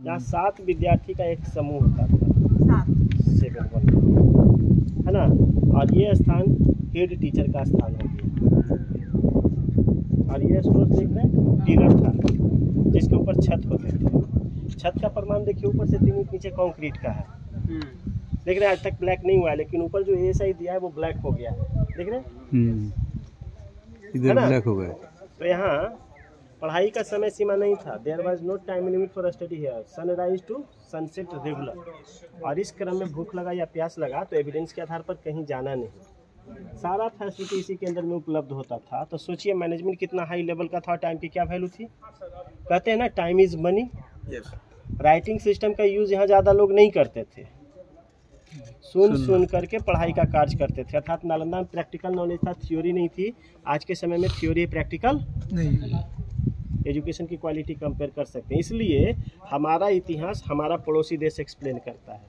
जहाँ 7 विद्यार्थी का एक समूह होता था, 7 है ना। और ये स्थान हेड टीचर का स्थान हो गया। और ये स्टूडेंट देख रहे हैं पिलर था जिसके ऊपर छत होते थे। छत का परिमाण देखिए, ऊपर से 3 इंच नीचे कंक्रीट का है। देख रहे हैं आज तक ब्लैक नहीं हुआ है, लेकिन ऊपर जो एएसआई दिया है वो ब्लैक हो गया है। देख रहे हैं इधर ब्लैक हो गया। तो यहाँ पढ़ाई का समय सीमा नहीं था। There was no time limit for study here, sunrise to sunset regular. और इस क्रम में भूख लगा या प्यास लगा तो एविडेंस के आधार पर कहीं जाना नहीं, सारा फैसिलिटी इसी के अंदर में उपलब्ध होता था। तो सोचिए मैनेजमेंट कितना हाई लेवल का था, टाइम की क्या वैल्यू थी। कहते हैं ना time is money. Writing system का यूज यहाँ ज़्यादा लोग नहीं करते थे, सुन करके पढ़ाई का कार्य करते थे। अर्थात नालंदा में प्रैक्टिकल नॉलेज था, थ्योरी नहीं थी। आज के समय में थ्योरी प्रैक्टिकल नहीं, एजुकेशन की क्वालिटी कंपेयर कर सकते हैं। इसलिए हमारा इतिहास हमारा पड़ोसी देश एक्सप्लेन करता है।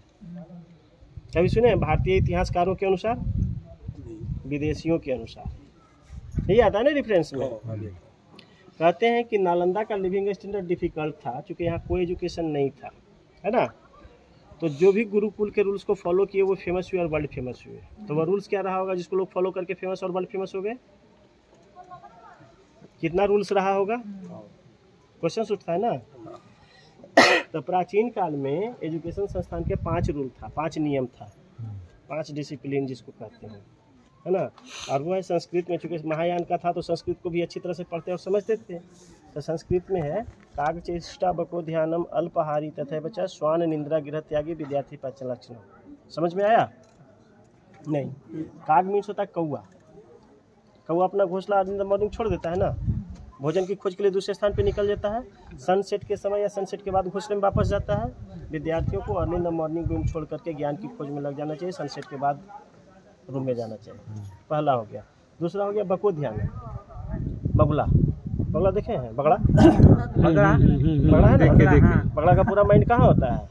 कभी सुने भारतीय इतिहासकारों के अनुसार, विदेशियों के अनुसार, यही आता है ना रेफरेंस में। कहते हैं कि नालंदा का लिविंग स्टैंडर्ड डिफिकल्ट था क्योंकि यहाँ कोई एजुकेशन नहीं था, है ना। तो जो भी गुरुकुल के रूल्स को फॉलो किए वो फेमस हुए और वर्ल्ड फेमस हुए। तो वह रूल्स क्या रहा होगा जिसको लोग फॉलो करके फेमस और वर्ल्ड फेमस हो गए। कितना रूल्स रहा होगा, क्वेश्चन उठता है ना। तो प्राचीन काल में एजुकेशन संस्थान के 5 रूल था, 5 नियम था, 5 डिसिप्लिन जिसको कहते हैं, है ना। और वो है संस्कृत में, चूँकि महायान का था तो संस्कृत को भी अच्छी तरह से पढ़ते और समझते थे। तो संस्कृत में है काग चेष्टा बको ध्यानम अल्पहारी तथा बचा स्वान निंद्रा गृह त्यागी विद्यार्थी पहचान लक्षण। समझ में आया नहीं। काग मीन्स होता है कौआ। कौआ अपना घोंसला अर्ली इन द मॉर्निंग छोड़ देता है ना, भोजन की खोज के लिए दूसरे स्थान पे निकल जाता है। सनसेट के समय या सनसेट के बाद घोंसले में वापस जाता है। विद्यार्थियों को early in the morning room छोड़ करके ज्ञान की खोज में लग जाना चाहिए, सनसेट के बाद रूम में जाना चाहिए। पहला हो गया। दूसरा हो गया बको ध्यान, बगुला। बगला देखे हैं, बगड़ा बगड़ा है ना। बगड़ा का पूरा माइंड कहाँ होता है,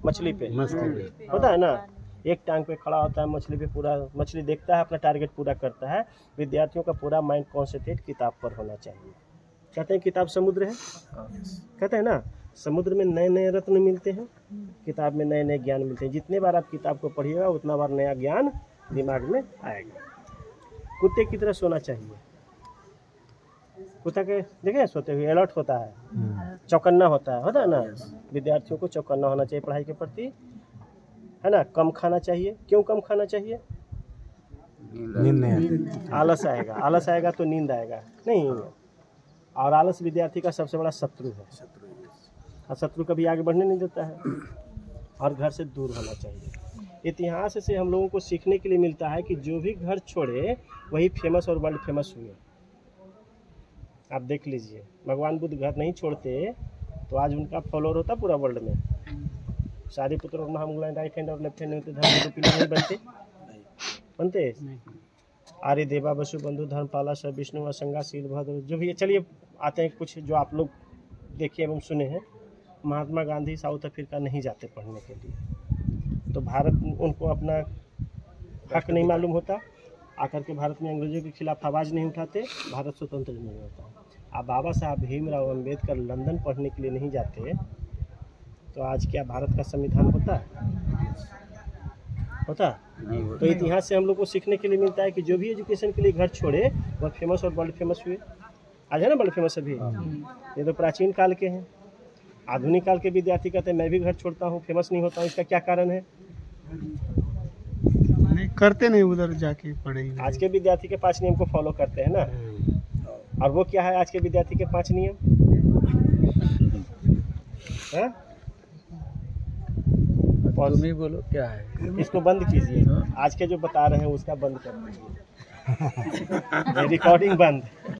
मछली पे होता है ना। एक टांग पे खड़ा होता है, मछली पे पूरा, मछली देखता है, अपना टारगेट पूरा करता है। विद्यार्थियों का पूरा माइंड कॉन्सेंट्रेट किताब पर होना चाहिए। कहते हैं किताब समुद्र है, कहते हैं ना। समुद्र में नए नए रत्न मिलते हैं, किताब में नए नए ज्ञान मिलते हैं। जितने बार आप किताब को पढ़िएगा उतना बार नया ज्ञान दिमाग में आएगा। कुत्ते की तरह सोना चाहिए। कुत्ता के देखे सोते हुए अलर्ट होता है, चौकन्ना होता है ना। विद्यार्थियों को चौकन्ना होना चाहिए पढ़ाई के प्रति, है ना। कम खाना चाहिए। क्यों कम खाना चाहिए, नींद नहीं, आलस आएगा। आलस आएगा तो नींद आएगा नहीं। और आलस विद्यार्थी का सबसे बड़ा शत्रु है, और शत्रु कभी आगे बढ़ने नहीं देता है। और घर से दूर होना चाहिए। इतिहास से हम लोगों को सीखने के लिए मिलता है कि जो भी घर छोड़े वही फेमस और वर्ल्ड फेमस हुए। आप देख लीजिए, भगवान बुद्ध घर नहीं छोड़ते तो आज उनका फॉलोअर होता पूरा वर्ल्ड में। सारे पुत्र और महामूलाएं राइट हैंड और लेफ्ट हैंड होते, धर्म नहीं बनते। आर्य देवा वसु बंधु धर्मपाला सब विष्णु असंगा शीलभद्र जो भी। चलिए आते हैं कुछ जो आप लोग देखे एवं सुने हैं। महात्मा गांधी साउथ अफ्रीका नहीं जाते पढ़ने के लिए, तो भारत उनको अपना हक नहीं मालूम होता। आकर के भारत में अंग्रेजों के खिलाफ आवाज़ नहीं उठाते, भारत स्वतंत्र नहीं होता। अब बाबा साहब भीमराव अम्बेडकर लंदन पढ़ने के लिए नहीं जाते तो आज क्या भारत का संविधान होता। तो इतिहास से हम लोग को सीखने के लिए मिलता है कि जो भी एजुकेशन के लिए घर छोड़े वह फेमस और वर्ल्ड फेमस हुए। आज है ना वर्ल्ड फेमस अभी। ये तो प्राचीन काल के हैं। आधुनिक काल के विद्यार्थी कहते हैं मैं भी घर छोड़ता हूँ, फेमस नहीं होता हूँ। इसका क्या कारण है, नहीं करते नहीं, उधर जाके पढ़ेंगे। आज के विद्यार्थी के 5 नियम को फॉलो करते हैं ना। और वो क्या है आज के विद्यार्थी के 5 नियम, है? तुम ही बोलो क्या है। इसको बंद कीजिए, आज के जो बता रहे हैं उसका बंद कर दीजिए। रिकॉर्डिंग बंद।